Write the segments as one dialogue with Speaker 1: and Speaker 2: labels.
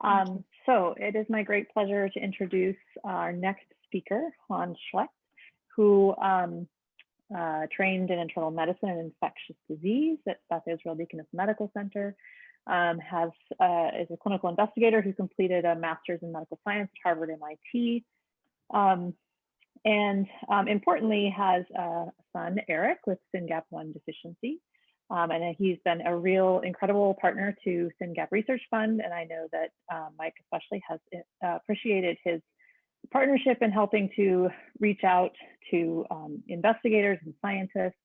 Speaker 1: So it is my great pleasure to introduce our next speaker, Hans Schlecht, who trained in internal medicine and infectious disease at Beth Israel Deaconess Medical Center, is a clinical investigator who completed a master's in medical science at Harvard MIT, and importantly has a son, Eric, with Syngap 1 deficiency. And he's been a real incredible partner to Syngap Research Fund. And I know that Mike especially has appreciated his partnership in helping to reach out to investigators and scientists,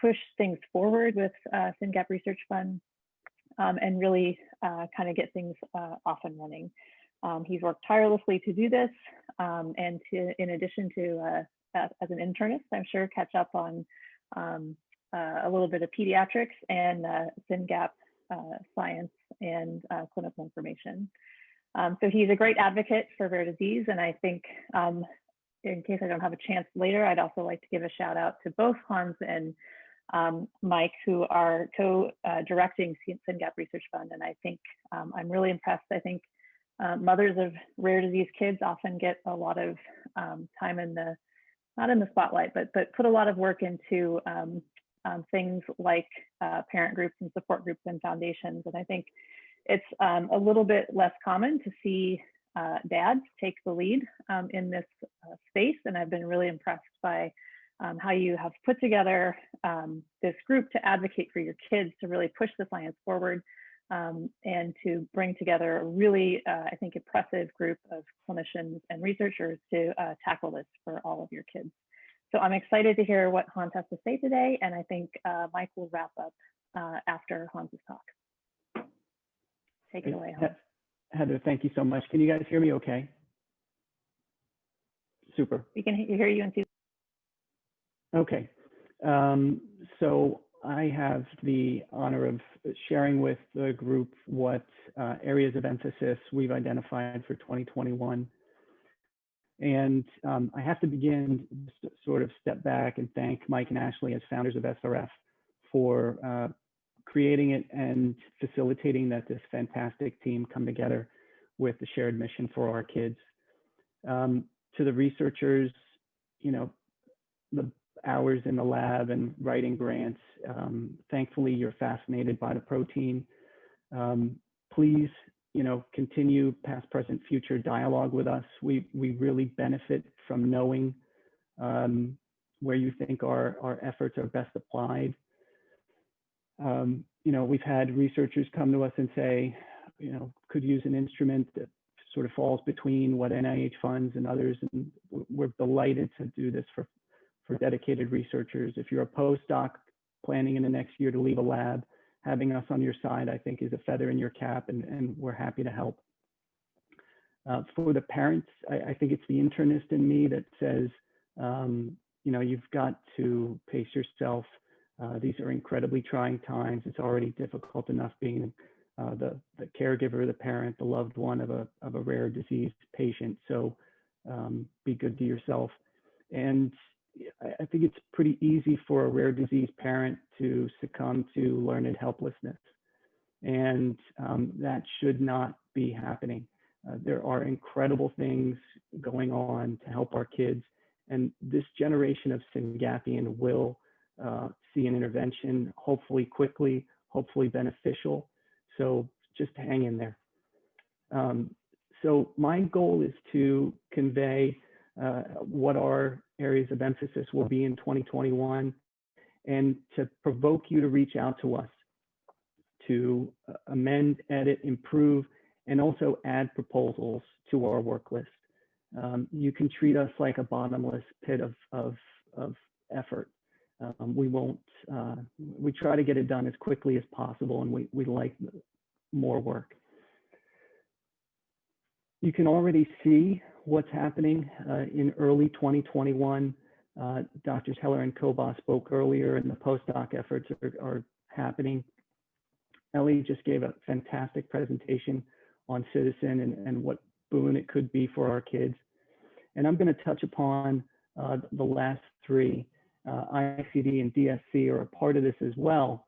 Speaker 1: push things forward with Syngap Research Fund, and really kind of get things off and running. He's worked tirelessly to do this, and in addition to, as an internist, I'm sure catch up on a little bit of pediatrics and Syngap science and clinical information. So he's a great advocate for rare disease, and I think in case I don't have a chance later, I'd also like to give a shout out to both Hans and Mike, who are co-directing Syngap Research Fund, and I think I'm really impressed. I think mothers of rare disease kids often get a lot of time in the, not in the spotlight, but put a lot of work into things like parent groups and support groups and foundations. And I think it's a little bit less common to see dads take the lead in this space. And I've been really impressed by how you have put together this group to advocate for your kids, to really push the science forward, and to bring together a really, I think, impressive group of clinicians and researchers to tackle this for all of your kids. So I'm excited to hear what Hans has to say today, and I think Mike will wrap up after Hans's talk. Take it away, Hans.
Speaker 2: Heather, thank you so much. Can you guys hear me okay? Super.
Speaker 1: We can hear you and see.
Speaker 2: Okay. So I have the honor of sharing with the group what areas of emphasis we've identified for 2021. And I have to begin, sort of step back and thank Mike and Ashley as founders of SRF for creating it and facilitating that this fantastic team come together with the shared mission for our kids. To the researchers, you know, the hours in the lab and writing grants, thankfully you're fascinated by the protein. Please, you know, continue past, present, future dialogue with us. We really benefit from knowing where you think our efforts are best applied. You know, we've had researchers come to us and say, you know, could use an instrument that sort of falls between what NIH funds and others, and we're delighted to do this for dedicated researchers. If you're a postdoc planning in the next year to leave a lab, having us on your side, I think, is a feather in your cap, and we're happy to help. For the parents, I think it's the internist in me that says, you know, you've got to pace yourself. These are incredibly trying times. It's already difficult enough being the caregiver, the parent, the loved one of a rare disease patient. So be good to yourself. And I think it's pretty easy for a rare disease parent to succumb to learned helplessness. And that should not be happening. There are incredible things going on to help our kids. And this generation of Syngapian will see an intervention, hopefully quickly, hopefully beneficial. So just hang in there. So my goal is to convey what our areas of emphasis will be in 2021, and to provoke you to reach out to us to amend, edit, improve, and also add proposals to our work list. You can treat us like a bottomless pit of effort. We won't, we try to get it done as quickly as possible, and we like more work. You can already see what's happening in early 2021. Drs. Heller and Kobach spoke earlier, and the postdoc efforts are happening. Ellie just gave a fantastic presentation on Citizen and what boon it could be for our kids. And I'm going to touch upon the last three. ICD and DSC are a part of this as well.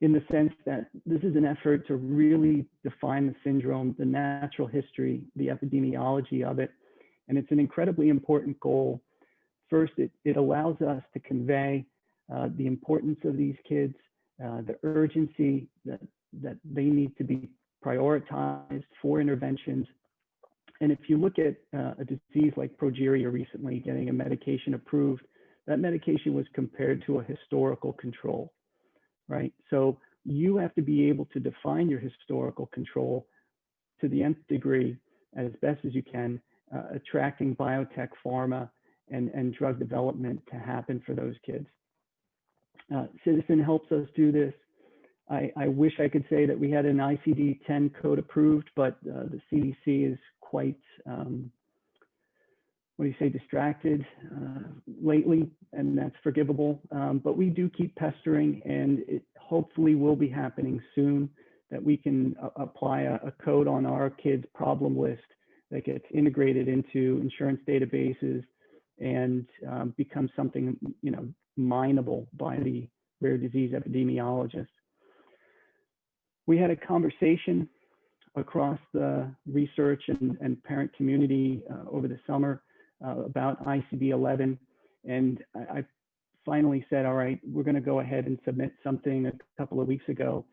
Speaker 2: in the sense that this is an effort to really define the syndrome, the natural history, the epidemiology of it. And it's an incredibly important goal. First, it allows us to convey the importance of these kids, the urgency that they need to be prioritized for interventions. And if you look at a disease like progeria recently getting a medication approved, that medication was compared to a historical control, right? So you have to be able to define your historical control to the nth degree as best as you can, attracting biotech, pharma, and drug development to happen for those kids. Citizen helps us do this. I wish I could say that we had an ICD-10 code approved, but the CDC is quite, distracted lately, and that's forgivable. But we do keep pestering, and it hopefully will be happening soon that we can apply a code on our kids' problem list that gets integrated into insurance databases and becomes something, mineable by the rare disease epidemiologists. We had a conversation across the research and parent community over the summer about ICD-11, and I finally said, all right, we're going to go ahead and submit something a couple of weeks ago,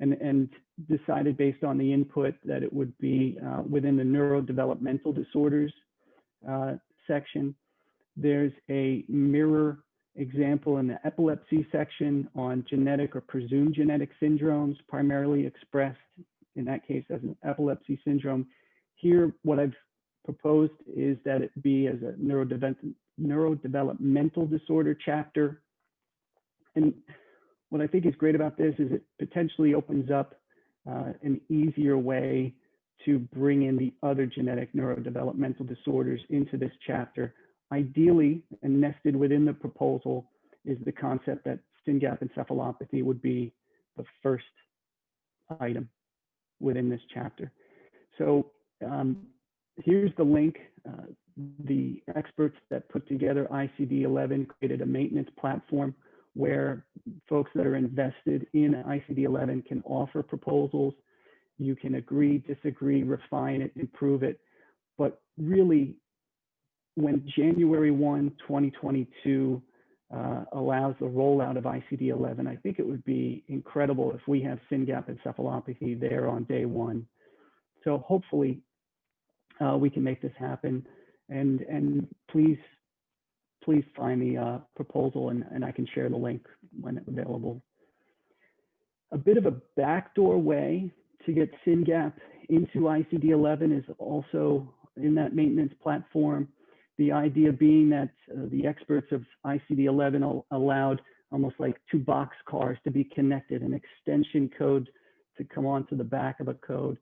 Speaker 2: and decided based on the input that it would be within the neurodevelopmental disorders section. There's a mirror example in the epilepsy section on genetic or presumed genetic syndromes, primarily expressed in that case as an epilepsy syndrome. Here, what I've proposed is that it be as a neurodevelopmental disorder chapter. And what I think is great about this is it potentially opens up an easier way to bring in the other genetic neurodevelopmental disorders into this chapter. Ideally, and nested within the proposal, is the concept that Syngap encephalopathy would be the first item within this chapter. So here's the link. The experts that put together ICD-11 created a maintenance platform where folks that are invested in ICD-11 can offer proposals. You can agree, disagree, refine it, improve it. But really, when January 1, 2022 allows the rollout of ICD-11, I think it would be incredible if we have Syngap encephalopathy there on day one. So hopefully we can make this happen. And please find the proposal, and I can share the link when it's available. A bit of a backdoor way to get Syngap into ICD-11 is also in that maintenance platform. The idea being that the experts of ICD-11 allowed almost like two box cars to be connected, an extension code to come onto the back of a code,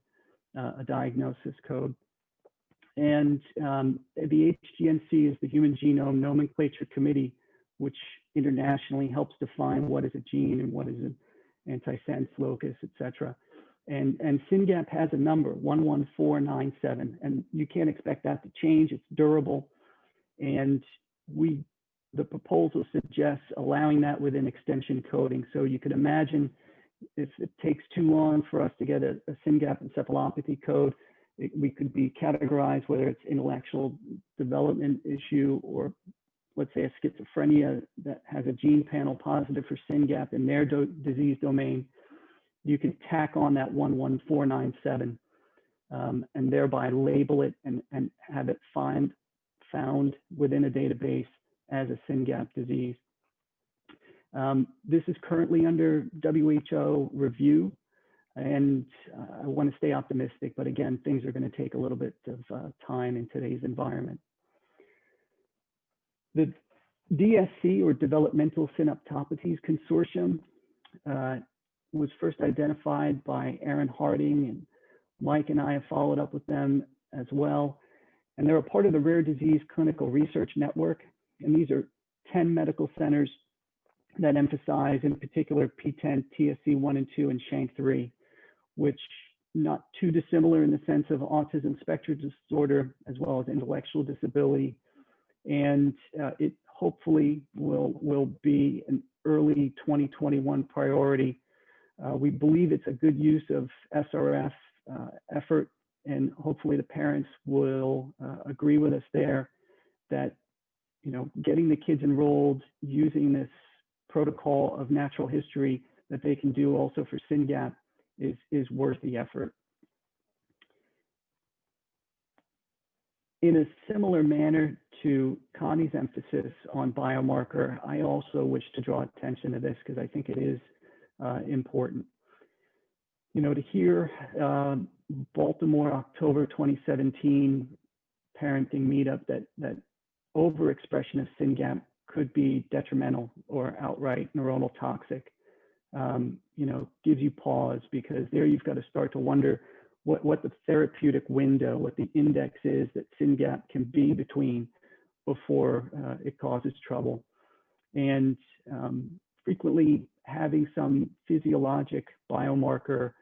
Speaker 2: a diagnosis code. And the HGNC is the Human Genome Nomenclature Committee, which internationally helps define what is a gene and what is an antisense locus, et cetera. And Syngap has a number, 11497, and you can't expect that to change. It's durable. And the proposal suggests allowing that within extension coding. So you could imagine if it takes too long for us to get a Syngap encephalopathy code, we could be categorized, whether it's intellectual development issue or let's say a schizophrenia that has a gene panel positive for Syngap in their disease domain. You can tack on that 11497 and thereby label it and have it found within a database as a Syngap disease. This is currently under WHO review, and I want to stay optimistic, but again, things are going to take a little bit of time in today's environment. The DSC, or Developmental Synaptopathies Consortium, was first identified by Aaron Harding, and Mike and I have followed up with them as well. And they're a part of the Rare Disease Clinical Research Network. And these are 10 medical centers that emphasize, in particular, PTEN, TSC1 and 2, and SHANK3, which not too dissimilar in the sense of autism spectrum disorder, as well as intellectual disability. And it hopefully will be an early 2021 priority We believe it's a good use of SRF effort, and hopefully the parents will agree with us there that, you know, getting the kids enrolled using this protocol of natural history that they can do also for Syngap is worth the effort. In a similar manner to Connie's emphasis on biomarker, I also wish to draw attention to this because I think it is important. You know, to hear Baltimore, October 2017 parenting meetup that overexpression of Syngap could be detrimental or outright neuronal toxic, you know, gives you pause, because there you've got to start to wonder what the therapeutic window, what the index is that Syngap can be between before it causes trouble. And frequently having some physiologic biomarker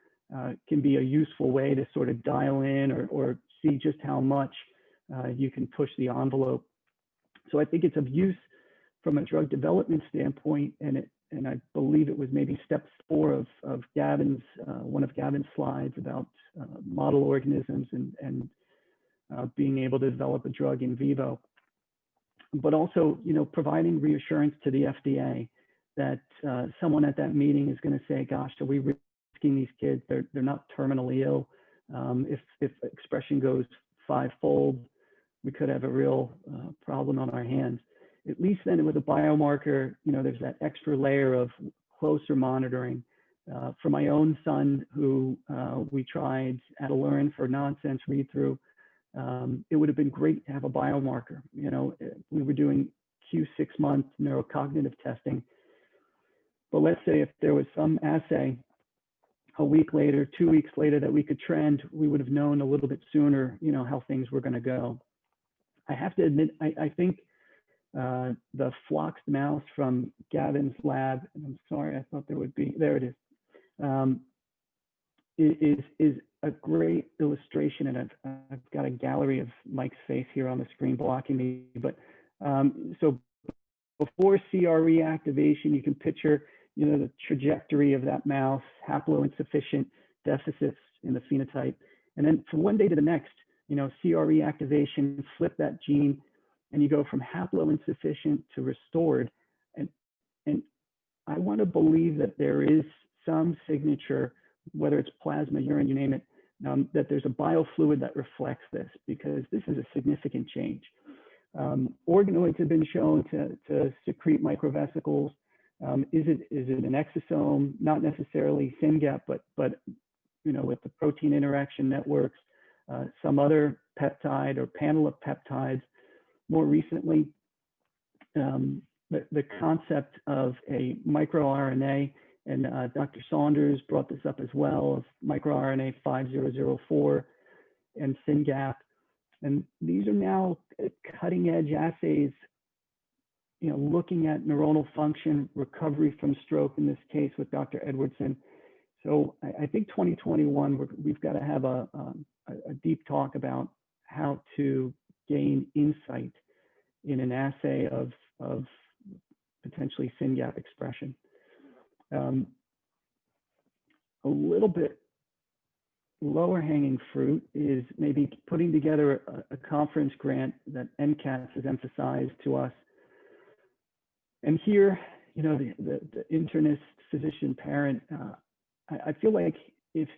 Speaker 2: can be a useful way to sort of dial in or see just how much you can push the envelope. So I think it's of use from a drug development standpoint, and I believe it was maybe step 4 of Gavin's, one of Gavin's slides about model organisms and being able to develop a drug in vivo. But also, you know, providing reassurance to the FDA that someone at that meeting is going to say, gosh, are we risking these kids? They're not terminally ill. If expression goes 5-fold, we could have a real problem on our hands. At least then with a biomarker, you know, there's that extra layer of closer monitoring. For my own son, who we tried Adelerin for nonsense read-through, it would have been great to have a biomarker. You know, we were doing Q6-month neurocognitive testing, but let's say if there was some assay a week later, 2 weeks later that we could trend, we would have known a little bit sooner, you know, how things were going to go. I have to admit, I think the floxed mouse from Gavin's lab, and I'm sorry, I thought there would be, there it is a great illustration, and I've got a gallery of Mike's face here on the screen blocking me, but so before CRE activation, you can picture, you know, the trajectory of that mouse, haploinsufficient deficits in the phenotype, and then from one day to the next, you know, CRE activation, flip that gene, and you go from haploinsufficient to restored. And I want to believe that there is some signature, whether it's plasma, urine, you name it, that there's a biofluid that reflects this, because this is a significant change. Organoids have been shown to secrete microvesicles. Is it an exosome? Not necessarily Syngap, but you know, with the protein interaction networks, some other peptide or panel of peptides. More recently, the concept of a microRNA, and Dr. Saunders brought this up as well, of microRNA 5004 and Syngap. And these are now cutting edge assays, you know, looking at neuronal function, recovery from stroke, in this case with Dr. Edwardson. So I think 2021, we've got to have a deep talk about how to gain insight in an assay of potentially Syngap expression. A little bit lower hanging fruit is maybe putting together a conference grant that MCAS has emphasized to us. And here, you know, the internist, physician, parent, I feel like if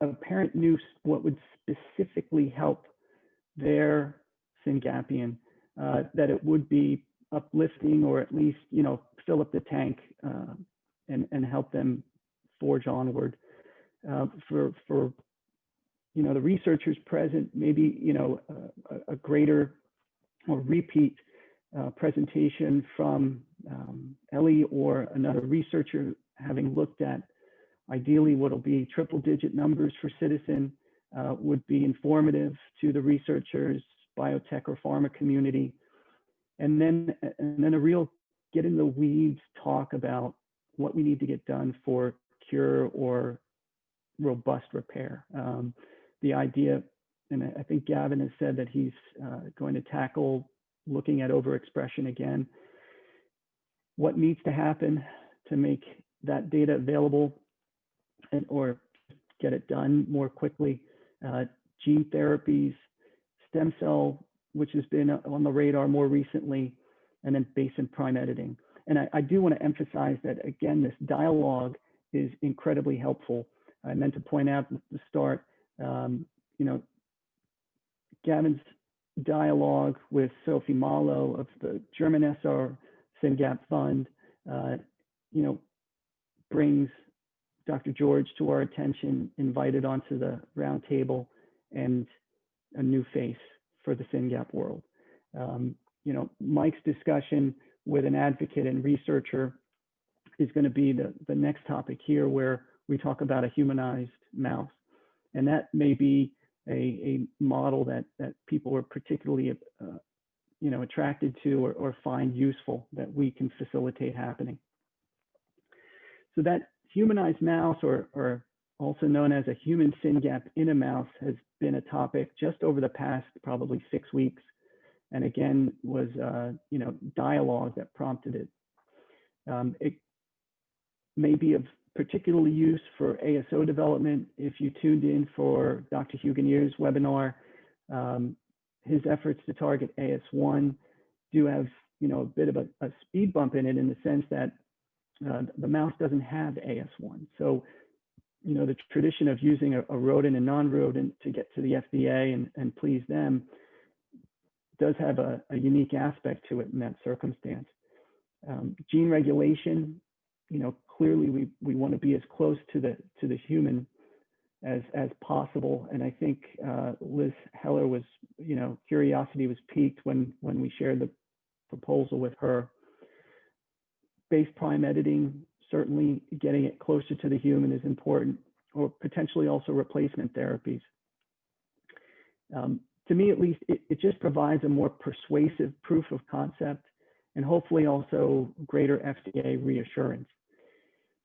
Speaker 2: a parent knew what would specifically help their Syngapian, that it would be uplifting, or at least, you know, fill up the tank and help them forge onward. For you know, the researchers present, maybe, you know, a greater or repeat presentation from Ellie or another researcher, having looked at ideally what will be triple-digit numbers for citizen, would be informative to the researchers, biotech or pharma community. And then a real get in the weeds talk about what we need to get done for cure or robust repair. The idea, and I think Gavin has said that he's going to tackle looking at overexpression again. What needs to happen to make that data available? or get it done more quickly. Gene therapies, stem cell, which has been on the radar more recently, and then base and prime editing. And I do want to emphasize that, again, this dialogue is incredibly helpful. I meant to point out at the start, Gavin's dialogue with Sophie Malo of the German SR Syngap Fund, brings Dr. George to our attention, invited onto the roundtable, and a new face for the Syngap world. Mike's discussion with an advocate and researcher is going to be the next topic here, where we talk about a humanized mouse. And that may be a model that people are particularly attracted to or find useful, that we can facilitate happening. So that humanized mouse, or also known as a human Syngap in a mouse, has been a topic just over the past probably 6 weeks. And again, was dialogue that prompted it. It may be of particular use for ASO development. If you tuned in for Dr. Huganier's webinar, his efforts to target AS1 do have a bit of a speed bump in it, in the sense that the mouse doesn't have AS1. So the tradition of using a rodent and non-rodent to get to the FDA and please them does have a unique aspect to it in that circumstance. Gene regulation, clearly we want to be as close to the human as possible. And I think Liz Heller was, curiosity was piqued when we shared the proposal with her. Base prime editing, certainly getting it closer to the human is important, or potentially also replacement therapies. To me, at least, it just provides a more persuasive proof of concept, and hopefully also greater FDA reassurance.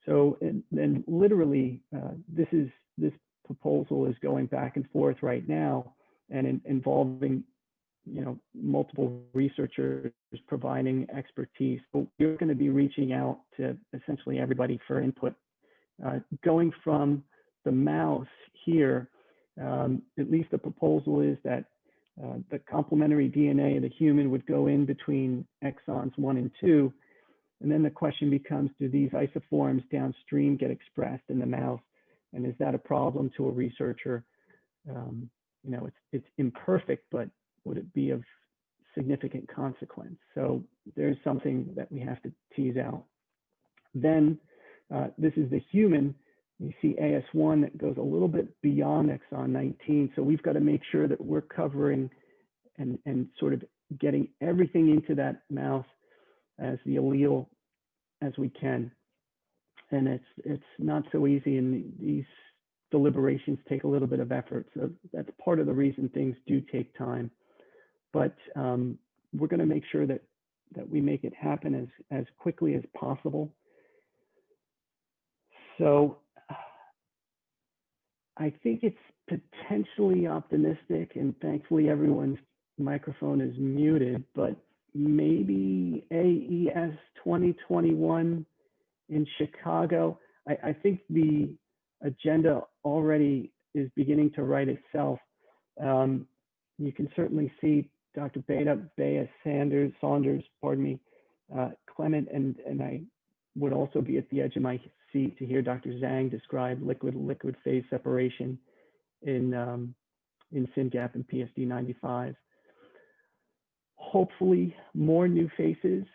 Speaker 2: So, and literally, this proposal is going back and forth right now, and involving multiple researchers providing expertise. But we're going to be reaching out to essentially everybody for input. Going from the mouse here, at least the proposal is that the complementary DNA of the human would go in between exons 1 and 2. And then the question becomes, do these isoforms downstream get expressed in the mouse? And is that a problem to a researcher? It's imperfect, but would it be of significant consequence? So there's something that we have to tease out. Then this is the human. You see AS1 that goes a little bit beyond exon 19. So we've got to make sure that we're covering and sort of getting everything into that mouse as the allele as we can. And it's not so easy, and these deliberations take a little bit of effort. So that's part of the reason things do take time. But we're going to make sure that we make it happen as quickly as possible. So I think it's potentially optimistic, and thankfully everyone's microphone is muted, but maybe AES 2021 in Chicago. I think the agenda already is beginning to write itself. You can certainly see Dr. Bea Saunders, Clement, and I would also be at the edge of my seat to hear Dr. Zhang describe liquid phase separation in Syngap and PSD95. Hopefully more new faces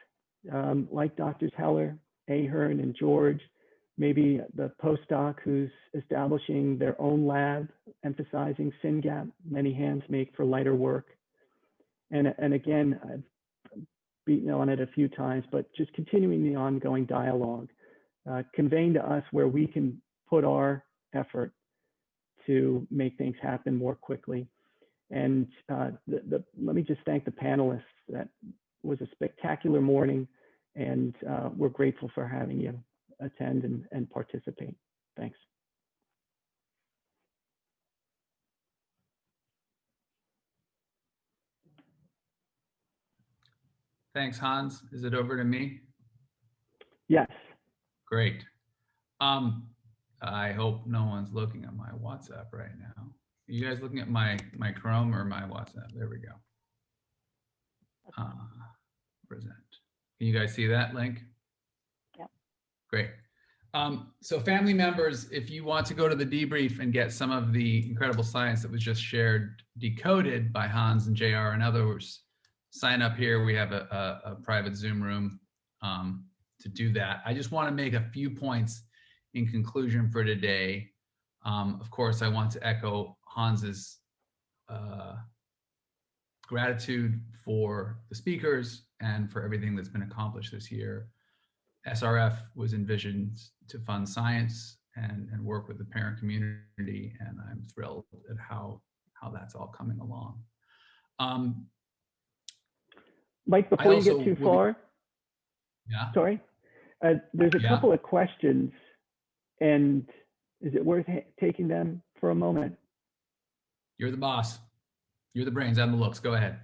Speaker 2: like Drs. Heller, Ahern, and George, maybe the postdoc who's establishing their own lab, emphasizing Syngap. Many hands make for lighter work. And again, I've beaten on it a few times, but just continuing the ongoing dialogue, conveying to us where we can put our effort to make things happen more quickly. And let me just thank the panelists. That was a spectacular morning, and we're grateful for having you attend and participate. Thanks.
Speaker 3: Thanks, Hans. Is it over to me?
Speaker 2: Yes.
Speaker 3: Great. I hope no one's looking at my WhatsApp right now. Are you guys looking at my Chrome or my WhatsApp? There we go. Present. Can you guys see that link?
Speaker 1: Yeah.
Speaker 3: Great. So family members, if you want to go to the debrief and get some of the incredible science that was just shared, decoded by Hans and JR and others, sign up here. We have a private Zoom room to do that. I just want to make a few points in conclusion for today. Of course, I want to echo Hans's gratitude for the speakers and for everything that's been accomplished this year. SRF was envisioned to fund science and work with the parent community, and I'm thrilled at how that's all coming along.
Speaker 2: Mike, before you get too far,
Speaker 3: yeah.
Speaker 2: Sorry, there's a couple of questions, and is it worth taking them for a moment?
Speaker 3: You're the boss. You're the brains. I'm the looks. Go ahead.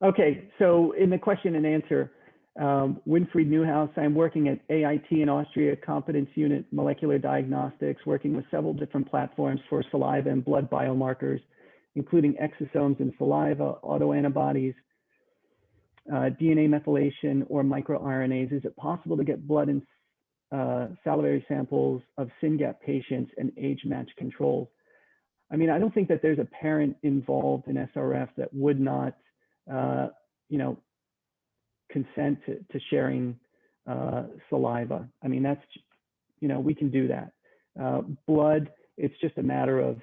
Speaker 2: Okay, so in the question and answer, Winfried Newhouse, I'm working at AIT in Austria, Competence Unit Molecular Diagnostics, working with several different platforms for saliva and blood biomarkers, including exosomes in saliva, autoantibodies, DNA methylation, or microRNAs. Is it possible to get blood and salivary samples of Syngap patients and age-match controls? I mean, I don't think that there's a parent involved in SRF that would not, consent to sharing saliva. I mean, that's, we can do that. Blood, it's just a matter of,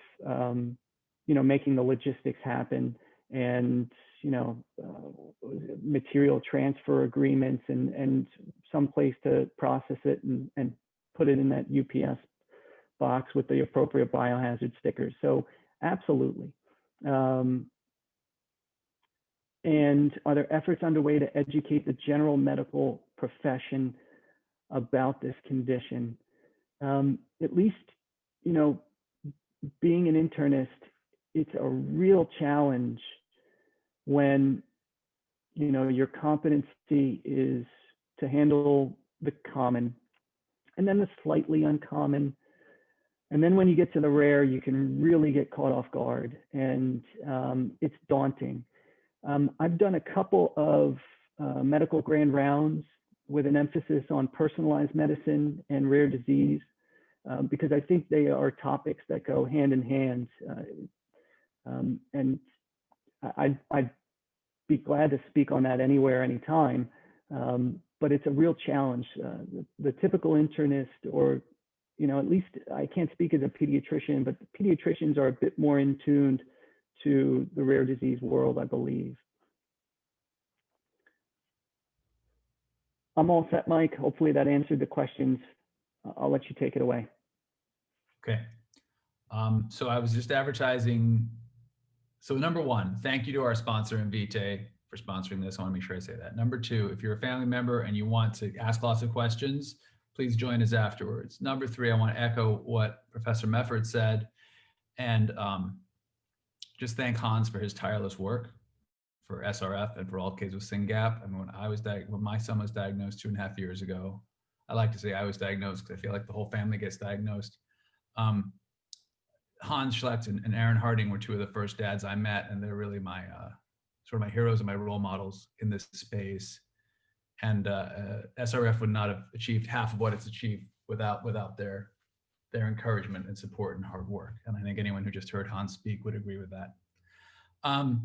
Speaker 2: making the logistics happen and, material transfer agreements and some place to process it and put it in that UPS box with the appropriate biohazard stickers. So absolutely. And are there efforts underway to educate the general medical profession about this condition? At least, being an internist, it's a real challenge when, your competency is to handle the common and then the slightly uncommon. And then when you get to the rare, you can really get caught off guard, and it's daunting. I've done a couple of medical grand rounds with an emphasis on personalized medicine and rare disease, because I think they are topics that go hand in hand. And I'd be glad to speak on that anywhere, anytime, but it's a real challenge. The typical internist, or, at least I can't speak as a pediatrician, but the pediatricians are a bit more in tune to the rare disease world, I believe. I'm all set, Mike. Hopefully that answered the questions. I'll let you take it away.
Speaker 3: Okay. So I was just advertising. So number one, thank you to our sponsor, Invitae, for sponsoring this. I want to make sure I say that. Number two, if you're a family member and you want to ask lots of questions, please join us afterwards. Number three, I want to echo what Professor Mefford said, and just thank Hans for his tireless work for SRF and for all kids with Syngap. I mean, when my son was diagnosed 2.5 years ago, I like to say I was diagnosed because I feel like the whole family gets diagnosed. Hans Schlecht and Aaron Harding were two of the first dads I met, and they're really my sort of my heroes and my role models in this space. And SRF would not have achieved half of what it's achieved without their encouragement and support and hard work. And I think anyone who just heard Hans speak would agree with that. I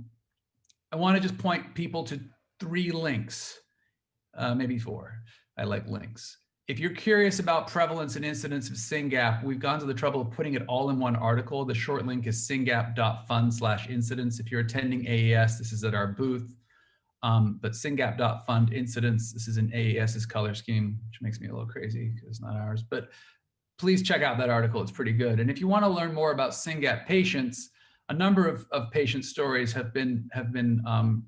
Speaker 3: want to just point people to 3 links, maybe 4. I like links. If you're curious about prevalence and incidence of Syngap, we've gone to the trouble of putting it all in one article. The short link is syngap.fund/incidence. If you're attending AES, this is at our booth. But syngap.fund incidence, this is in AES's color scheme, which makes me a little crazy because it's not ours. But please check out that article. It's pretty good. And if you want to learn more about Syngap patients, a number of patient stories have been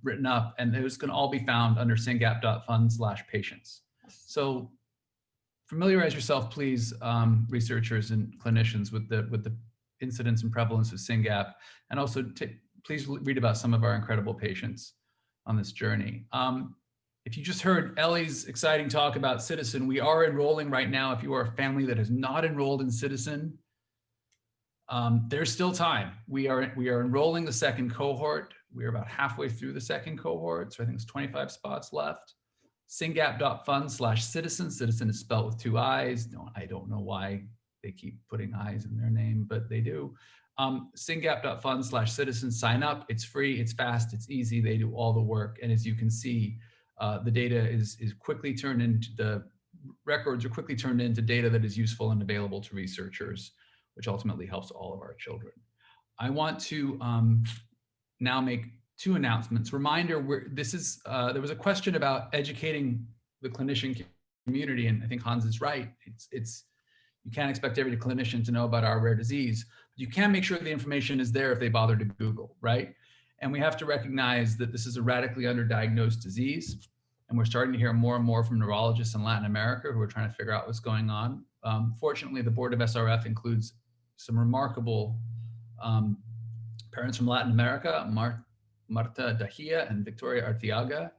Speaker 3: written up, and those can all be found under syngap.fund/patients. So familiarize yourself, please, researchers and clinicians, with the incidence and prevalence of Syngap, and also please read about some of our incredible patients on this journey. If you just heard Ellie's exciting talk about Citizen, we are enrolling right now. If you are a family that has not enrolled in Citizen, There's still time. We are enrolling the second cohort. We are about halfway through the second cohort, so I think it's 25 spots left. Syngap.fund/citizen. Citizen is spelled with 2 I's. No, I don't know why they keep putting I's in their name, but they do. Syngap.fund/citizen. Sign up. It's free. It's fast. It's easy. They do all the work, and as you can see, the data is quickly turned into the records are quickly turned into data that is useful and available to researchers, which ultimately helps all of our children. I want to now make 2 announcements. Reminder, there was a question about educating the clinician community, and I think Hans is right. You can't expect every clinician to know about our rare disease. But you can make sure the information is there if they bother to Google, right? And we have to recognize that this is a radically underdiagnosed disease. And we're starting to hear more and more from neurologists in Latin America who are trying to figure out what's going on. Fortunately, the board of SRF includes some remarkable parents from Latin America. Marta Dahia and Victoria Arteaga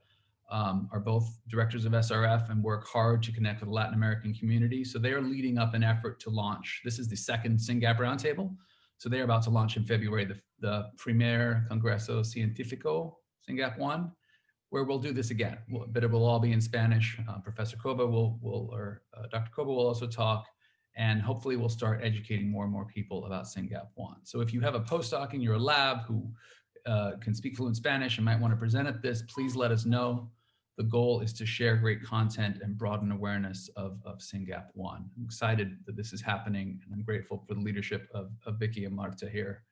Speaker 3: are both directors of SRF and work hard to connect with the Latin American community. So they are leading up an effort to launch. This is the second Syngap Roundtable. So they're about to launch in February the Primer Congreso Científico, Syngap 1, where we'll do this again, but it will all be in Spanish. Professor Koba Dr. Koba will also talk, and hopefully we'll start educating more and more people about Syngap 1. So if you have a postdoc in your lab who can speak fluent Spanish and might want to present at this, please let us know. The goal is to share great content and broaden awareness of Syngap 1. I'm excited that this is happening, and I'm grateful for the leadership of Vicky and Marta here.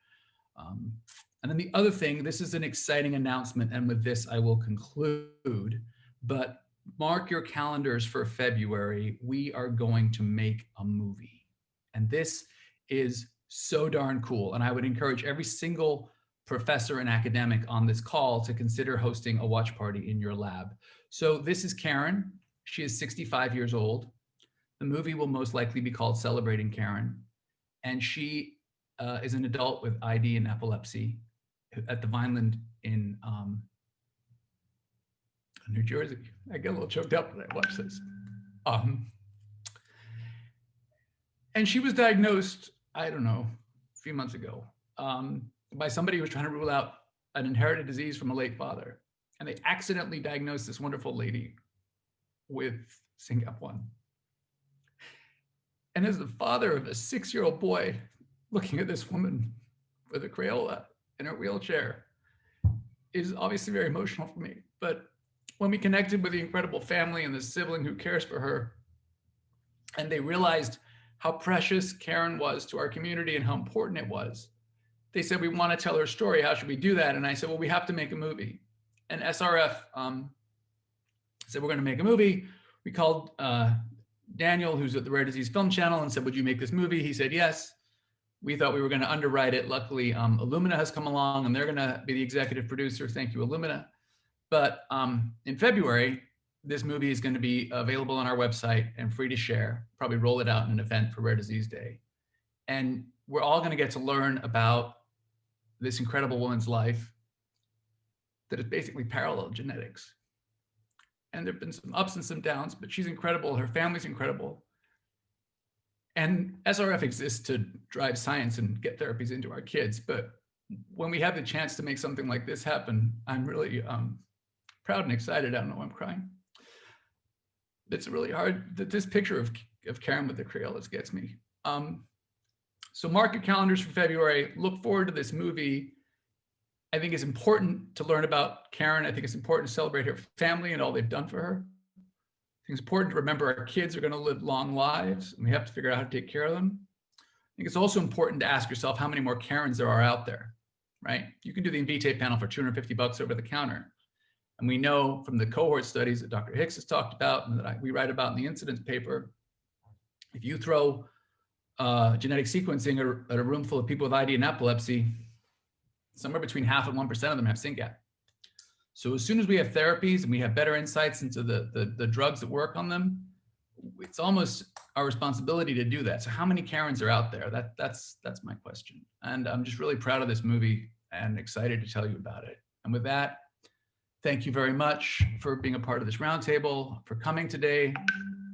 Speaker 3: And then the other thing, this is an exciting announcement, and with this I will conclude, but mark your calendars for February. We are going to make a movie, and this is so darn cool. And I would encourage every single professor and academic on this call to consider hosting a watch party in your lab. So this is Karen. She is 65 years old. The movie will most likely be called Celebrating Karen. And she is an adult with ID and epilepsy at the Vineland in New Jersey. I get a little choked up when I watch this. And she was diagnosed, I don't know, a few months ago by somebody who was trying to rule out an inherited disease from a late father. And they accidentally diagnosed this wonderful lady with Syngap 1. And as the father of a 6-year-old boy looking at this woman with a Crayola in her wheelchair is obviously very emotional for me. But when we connected with the incredible family and the sibling who cares for her, and they realized how precious Karen was to our community and how important it was, they said, we want to tell her story. How should we do that? And I said, well, we have to make a movie. And SRF said, we're going to make a movie. We called Daniel, who's at the Rare Disease Film Channel, and said, would you make this movie? He said, yes. We thought we were going to underwrite it. Luckily, Illumina has come along, and they're going to be the executive producer. Thank you, Illumina. But in February, this movie is going to be available on our website and free to share, probably roll it out in an event for Rare Disease Day. And we're all going to get to learn about this incredible woman's life that is basically parallel genetics. And there've been some ups and some downs, but she's incredible. Her family's incredible. And SRF exists to drive science and get therapies into our kids. But when we have the chance to make something like this happen, I'm really proud and excited. I don't know why I'm crying. It's really hard. This picture of Karen with the Crayolas gets me. So mark your calendars for February. Look forward to this movie. I think it's important to learn about Karen. I think it's important to celebrate her family and all they've done for her. I think it's important to remember our kids are going to live long lives, and we have to figure out how to take care of them. I think it's also important to ask yourself how many more Karens there are out there, right? You can do the Invitae panel for $250 over the counter. And we know from the cohort studies that Dr. Hicks has talked about and that we write about in the incidence paper, if you throw genetic sequencing at a room full of people with ID and epilepsy, somewhere between 0.5% and 1% of them have Syngap. So as soon as we have therapies and we have better insights into the drugs that work on them, it's almost our responsibility to do that. So how many Karens are out there? That's my question. And I'm just really proud of this movie and excited to tell you about it. And with that, thank you very much for being a part of this roundtable, for coming today.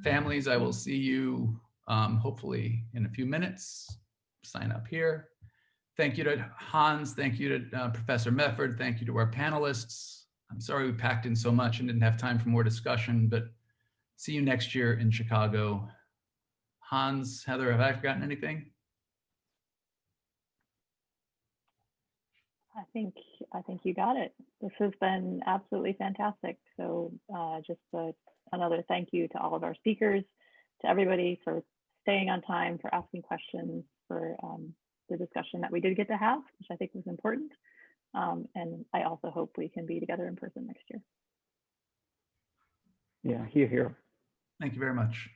Speaker 3: Families, I will see you hopefully in a few minutes. Sign up here. Thank you to Hans. Thank you to Professor Mefford. Thank you to our panelists. I'm sorry we packed in so much and didn't have time for more discussion, but see you next year in Chicago. Hans, Heather, have I forgotten anything?
Speaker 1: I think you got it. This has been absolutely fantastic. So just another thank you to all of our speakers, to everybody for staying on time, for asking questions, for the discussion that we did get to have, which I think was important. And I also hope we can be together in person next year.
Speaker 2: Yeah, here.
Speaker 3: Thank you very much.